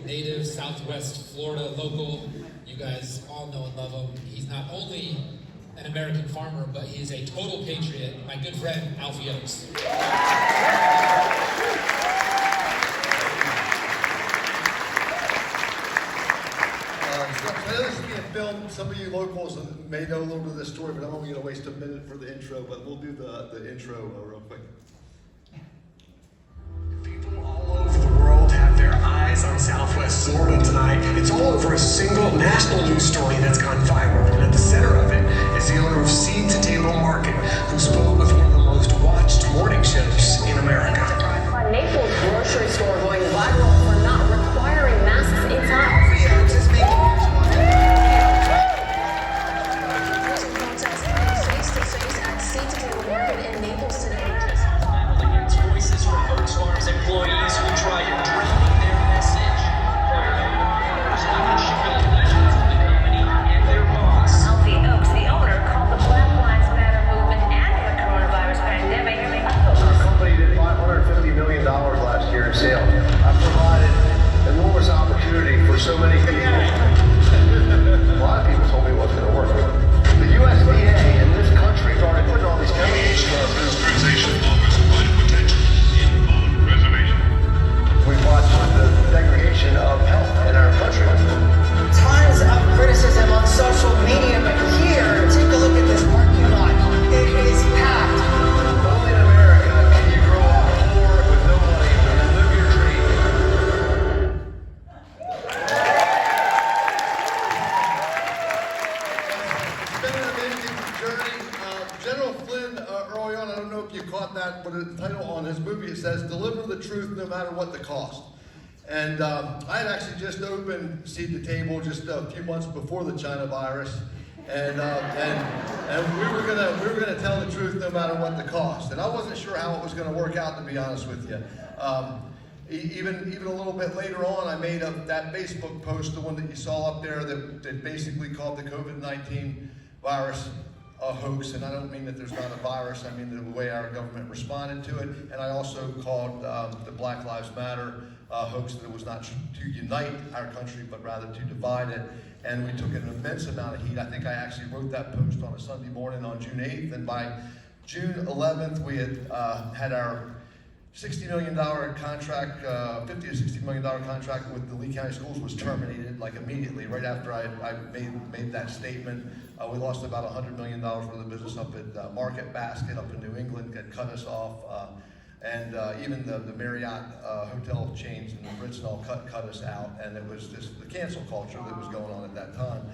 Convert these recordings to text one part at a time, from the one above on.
native, Southwest Florida local. You guys all know and love him. He's not only an American farmer, but he's a total patriot. My good friend, Alfie. This is being filmed. Some of you locals may know a little bit of this story, but I'm only going to waste a minute for the intro, but we'll do the intro real quick. People all over the world have their eyes on Southwest Florida tonight. It's all over a single national news story that's gone viral, and at the center of it is the owner of Seed to Table Market, who spoke with one of the most watched morning shows in America. A Naples grocery store going viral for not requiring masks inside. Face-to-face at Seed to Table Market in Naples today. Against voices from Oaks Farms employees who try drowning their message. And their boss. Alfie, the owner, called the Black Lives Matter movement and the coronavirus pandemic. Our company did $550 million last year in sales. I provided enormous opportunity for so many people. A lot of people told me it wasn't going to work. The USDA in this country started putting all these chemicals. Pasteurization offers quite potential in food preservation. We watched the degradation of health in our country. Tons of criticism on social media, but here, take a look at this parking lot. It is packed. Only in America can you grow up poor with no money and live your dream. It's been an amazing journey. General Flynn, early on, I don't know if you caught that, but the title on his movie, it says, "Deliver the truth no matter what the cost." And I had actually just opened Seed to Table just a few months before the China virus. And we were gonna tell the truth no matter what the cost. And I wasn't sure how it was gonna work out, to be honest with you. Even a little bit later on, I made that Facebook post, the one that you saw up there, that basically called the COVID-19 virus a hoax. And I don't mean that there's not a virus, I mean the way our government responded to it. And I also called the Black Lives Matter hoax, that it was not to unite our country, but rather to divide it. And we took an immense amount of heat. I think I actually wrote that post on a Sunday morning on June 8th, and by June 11th, we had our $60 million contract, $50 to $60 million contract with the Lee County Schools was terminated like immediately, right after I made that statement. We lost about $100 million worth of business up at Market Basket up in New England, that cut us off. And even the Marriott hotel chains and the Ritz and all cut us out, and it was just the cancel culture that was going on at that time.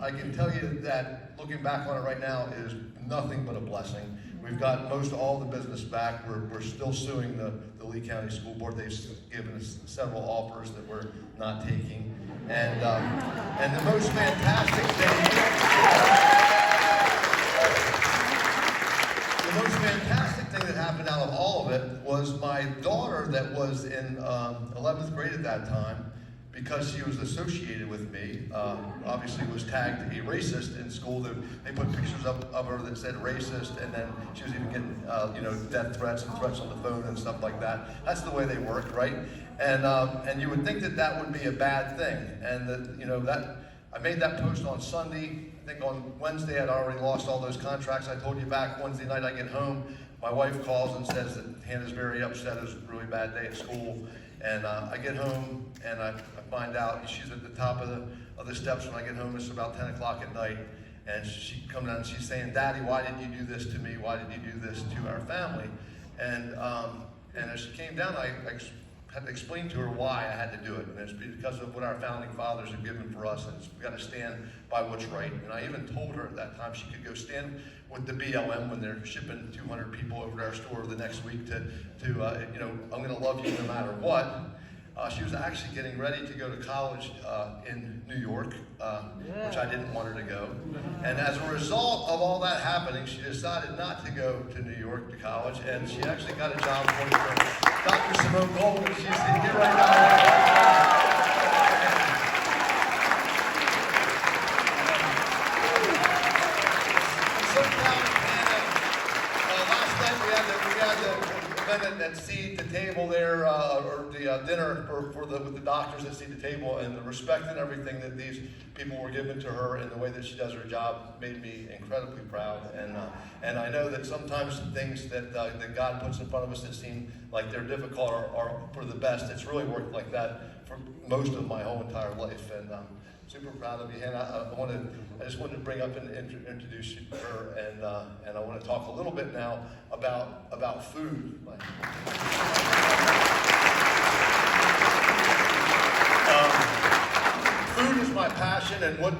I can tell you that looking back on it right now is nothing but a blessing. We've got most all the business back. We're still suing the Lee County School Board. They've given us several offers that we're not taking. And the most fantastic thing. The most fantastic thing that happened out of all of it was my daughter, that was in 11th grade at that time, because she was associated with me, obviously was tagged a racist in school. They put pictures up of her that said racist, and then she was even getting death threats and threats on the phone and stuff like that. That's the way they work, right? And you would think that would be a bad thing. And that I made that post on Sunday. I think on Wednesday I'd already lost all those contracts. I told you back Wednesday night I get home, my wife calls and says that Hannah's very upset. It was a really bad day at school. And I get home and I find out she's at the top of the steps when I get home. It's about 10 o'clock at night. And she comes down and she's saying, "Daddy, why did you do this to me? Why did you do this to our family?" And as she came down, I had to explain to her why I had to do it. And it's because of what our founding fathers have given for us, and we got to stand by what's right. And I even told her at that time she could go stand with the BLM when they're shipping 200 people over to our store the next week to I'm going to love you no matter what. She was actually getting ready to go to college in New York, which I didn't want her to go. And as a result of all that happening, she decided not to go to New York to college, and she actually got a job working for Dr. Simone Gold, and she's here right now. Last night we had the event at Seed to Table there, or the dinner with with the doctors that seat the table, and the respect and everything that these people were given to her and the way that she does her job made me incredibly proud. And I know that sometimes things that God puts in front of us that seem like they're difficult are for the best. It's really worked like that for most of my whole entire life, and super proud of you, Hannah. I just wanted to bring up and introduce you to her, and I want to talk a little bit now about food. Food is my passion, and what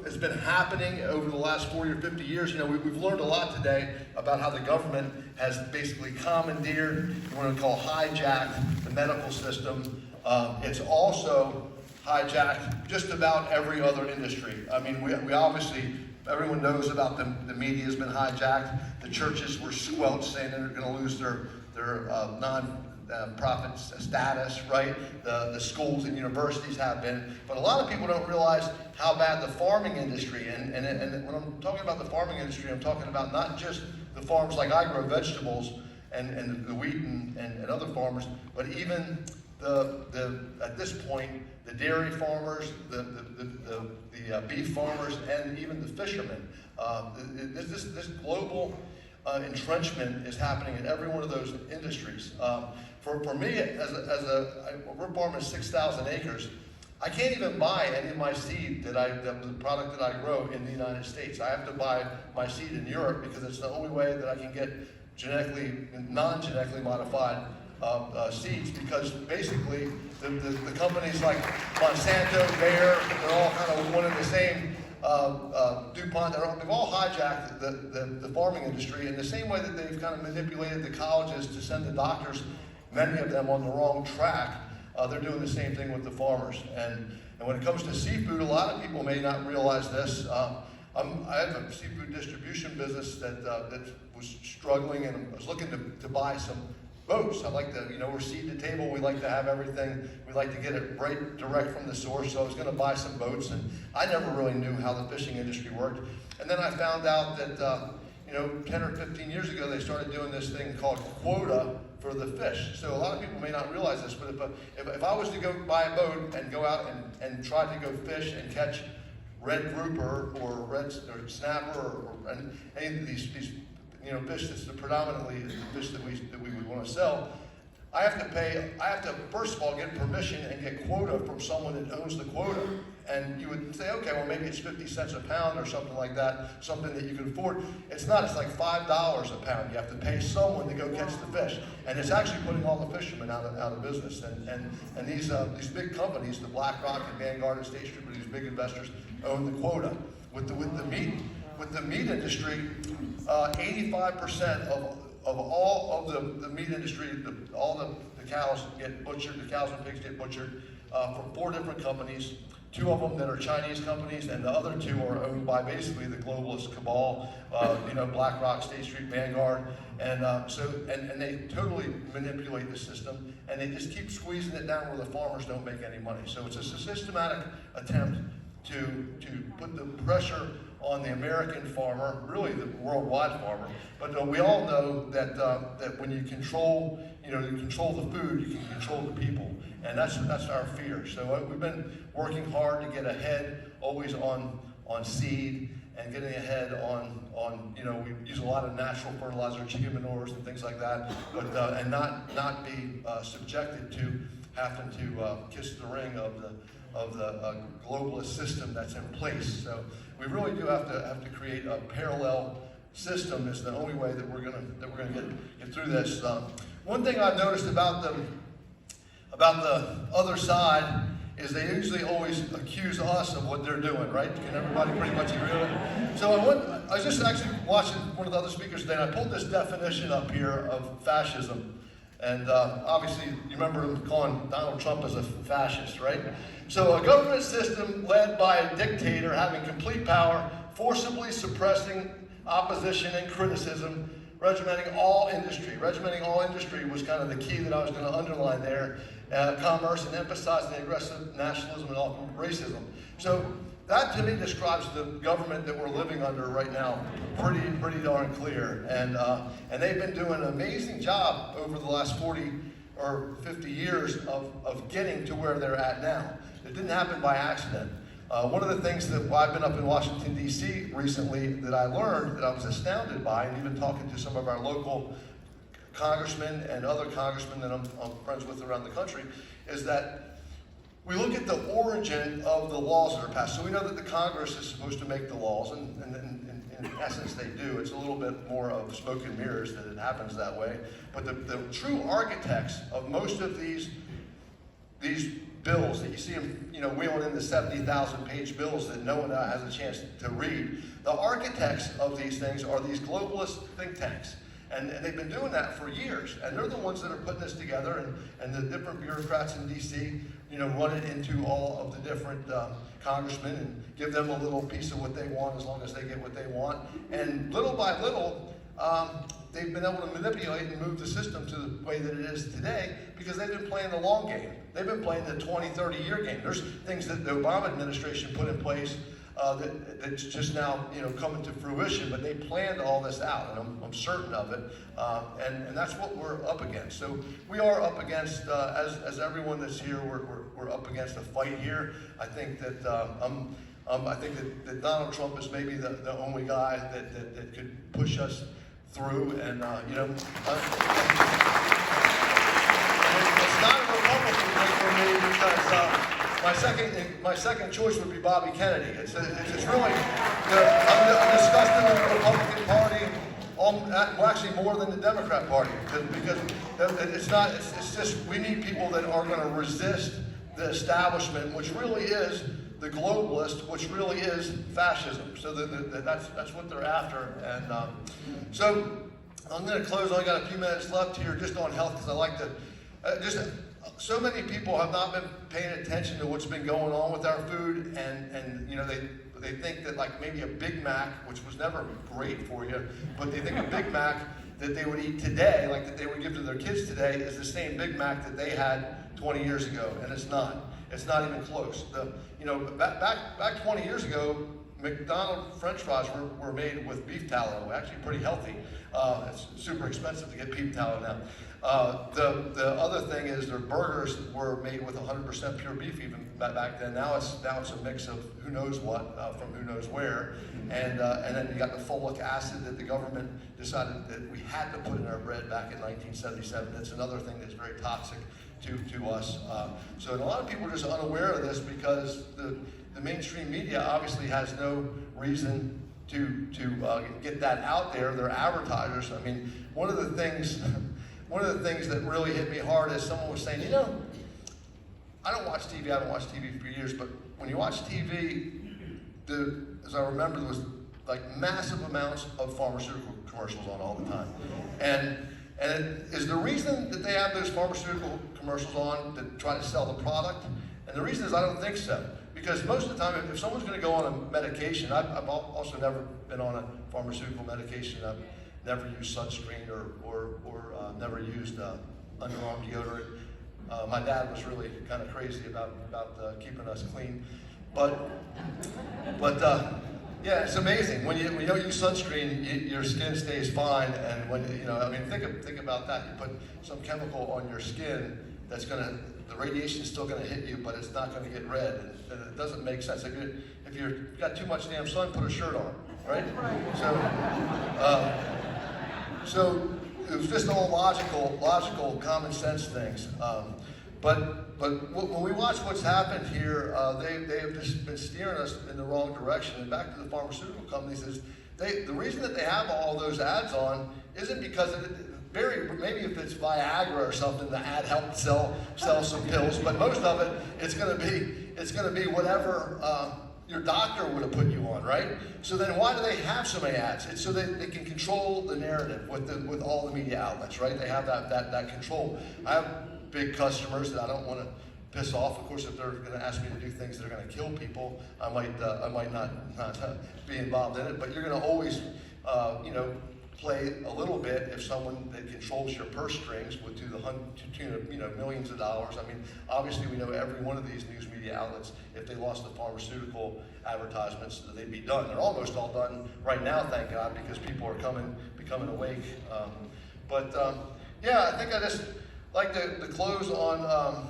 has been happening over the last 40 or 50 years. You know, we've learned a lot today about how the government has basically commandeered, what we call hijacked, the medical system. It's also hijacked just about every other industry. I mean, we obviously, everyone knows about the media has been hijacked. The churches were squelched, saying they're going to lose their non-profit status, right? The schools and universities have been. But a lot of people don't realize how bad the farming industry, and when I'm talking about the farming industry, I'm talking about not just the farms like I grow vegetables and the wheat and other farmers, but even at this point, the dairy farmers, the beef farmers, and even the fishermen. This global entrenchment is happening in every one of those industries. For me, we're farming 6,000 acres. I can't even buy any of my seed the product that I grow in the United States. I have to buy my seed in Europe because it's the only way that I can get non-genetically modified seeds, because basically the companies like Monsanto, Bayer, they're all kind of one and the same. DuPont, they've all hijacked the farming industry in the same way that they've kind of manipulated the colleges to send the doctors, many of them on the wrong track. They're doing the same thing with the farmers. And when it comes to seafood, a lot of people may not realize this. I have a seafood distribution business that was struggling, and I was looking to buy some boats. I like to, we're seed to table. We like to have everything. We like to get it right direct from the source. So I was going to buy some boats, and I never really knew how the fishing industry worked. And then I found out that, 10 or 15 years ago, they started doing this thing called quota for the fish. So a lot of people may not realize this, but if I was to go buy a boat and go out and try to go fish and catch red grouper or snapper or any of these fish that's predominantly the fish that we would want to sell, I have to first of all get permission and get quota from someone that owns the quota. And you would say, okay, well maybe it's 50 cents a pound or something like that, something that you can afford. It's not, it's like $5 a pound. You have to pay someone to go catch the fish. And it's actually putting all the fishermen out of business. And these big companies, the BlackRock and Vanguard and State Street, these big investors own the quota. With the meat industry, 85% of all of the meat industry, all the cows get butchered, the cows and pigs get butchered from 4 different companies. 2 of them that are Chinese companies, and the other 2 are owned by basically the globalist cabal, BlackRock, State Street, Vanguard, and they totally manipulate the system, and they just keep squeezing it down where the farmers don't make any money. So it's a systematic attempt to put the pressure on the American farmer, really the worldwide farmer. But we all know that when you control the food, you can control the people, and that's our fear. So we've been working hard to get ahead, always on seed, and getting ahead on we use a lot of natural fertilizer, chicken manures and things like that, but and not be subjected to having to kiss the ring of the globalist system that's in place. So we really do have to create a parallel system. Is the only way that we're gonna get through this. One thing I've noticed about the other side is they usually always accuse us of what they're doing, right? Can everybody pretty much agree on it? So I was just actually watching one of the other speakers today, and I pulled this definition up here of fascism. And obviously, you remember him calling Donald Trump as a fascist, right? So a government system led by a dictator having complete power, forcibly suppressing opposition and criticism, regimenting all industry. Regimenting all industry was kind of the key that I was going to underline there. Commerce, and emphasizing aggressive nationalism and often racism. So that to me describes the government that we're living under right now pretty darn clear. And they've been doing an amazing job over the last 40 or 50 years of getting to where they're at now. It didn't happen by accident. One of the things that I've been up in Washington, D.C. recently that I learned that I was astounded by, and even talking to some of our local congressmen and other congressmen that I'm friends with around the country, is that we look at the origin of the laws that are passed. So we know that the Congress is supposed to make the laws, and in essence they do. It's a little bit more of smoke and mirrors that it happens that way. But the true architects of most of these bills that you see them, wheeling in the 70,000-page bills that no one has a chance to read. The architects of these things are these globalist think tanks. And they've been doing that for years. And they're the ones that are putting this together, and the different bureaucrats in D.C., run it into all of the different congressmen and give them a little piece of what they want as long as they get what they want. And little by little, they've been able to manipulate and move the system to the way that it is today because they've been playing the long game. They've been playing the 20, 30-year game. There's things that the Obama administration put in place that's just now coming to fruition, but they planned all this out, and I'm certain of it, and that's what we're up against. So we are up against, as everyone that's here, we're up against a fight here. I think that I think that Donald Trump is maybe the only guy that could push us through, and it's not a Republican thing for me because my second choice would be Bobby Kennedy. It's really I'm disgusted with the Republican Party, well, actually more than the Democrat Party, because it's just we need people that are going to resist the establishment, which really is the globalist, which really is fascism. So that's what they're after, and so I'm going to close. I only got a few minutes left here, just on health, because I like to so many people have not been paying attention to what's been going on with our food, and they think that like maybe a Big Mac, which was never great for you, but they think a Big Mac that they would eat today, like that they would give to their kids today, is the same Big Mac that they had 20 years ago, and it's not. It's not even close. Back 20 years ago, McDonald's French fries were made with beef tallow, actually pretty healthy. It's super expensive to get beef tallow now. The other thing is their burgers were made with 100% pure beef even back then. Now it's a mix of who knows what from who knows where, and then you got the folic acid that the government decided that we had to put in our bread back in 1977. That's another thing that's very toxic to us. So a lot of people are just unaware of this because the mainstream media obviously has no reason to get that out there. They're advertisers. I mean, one of the things that really hit me hard is someone was saying, I don't watch TV. I haven't watched TV for years, but when you watch TV, as I remember, there was like massive amounts of pharmaceutical commercials on all the time, and is the reason that they have those pharmaceutical commercials on to try to sell the product? And the reason is I don't think so. Because most of the time, if someone's going to go on a medication, I've also never been on a pharmaceutical medication. I've never used sunscreen or never used underarm deodorant. My dad was really kind of crazy about keeping us clean. But yeah, it's amazing when you don't use sunscreen, your skin stays fine. And when think about that. You put some chemical on your skin that's the radiation is still going to hit you, but it's not going to get red, and it doesn't make sense. If you've got too much damn sun, put a shirt on, right? So it was just all logical, common sense things. But when we watch what's happened here, they have just been steering us in the wrong direction. And back to the pharmaceutical companies is the reason that they have all those ads on isn't because maybe if it's Viagra or something, the ad helped sell some pills, but most of it, it's going to be whatever your doctor would have put you on, right? So then why do they have so many ads? It's so that they can control the narrative with all the media outlets, right? They have that control. I have big customers that I don't want to piss off. Of course, if they're going to ask me to do things that are going to kill people, I might not be involved in it. But you're going to always, play a little bit if someone that controls your purse strings would do the tune of millions of dollars. I mean, obviously we know every one of these news media outlets, if they lost the pharmaceutical advertisements, they'd be done. They're almost all done right now, thank God, because people are becoming awake. Yeah, I think like to close on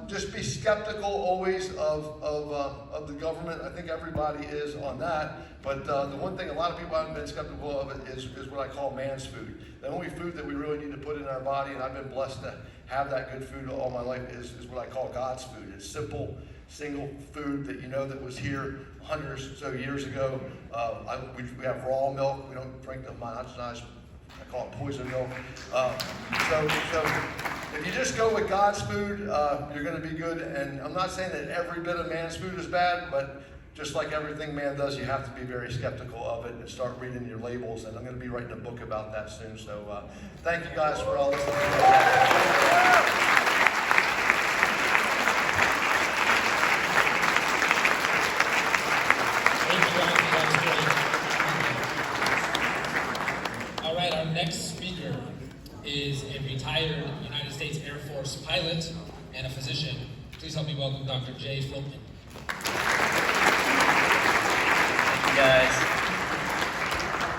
just be skeptical always of the government. I think everybody is on that. But the one thing a lot of people haven't been skeptical of it is what I call man's food. The only food that we really need to put in our body, and I've been blessed to have that good food all my life, is what I call God's food. It's simple, single food that you know that was here hundreds or so years ago. We have raw milk. We don't drink the homogenized, I call it poison milk. So if you just go with God's food, you're going to be good. And I'm not saying that every bit of man's food is bad, but just like everything man does, you have to be very skeptical of it and start reading your labels. And I'm going to be writing a book about that soon. So thank you guys for all listening. All right, our next speaker is a retired United States Air Force pilot and a physician. Please help me welcome Dr. Flynn.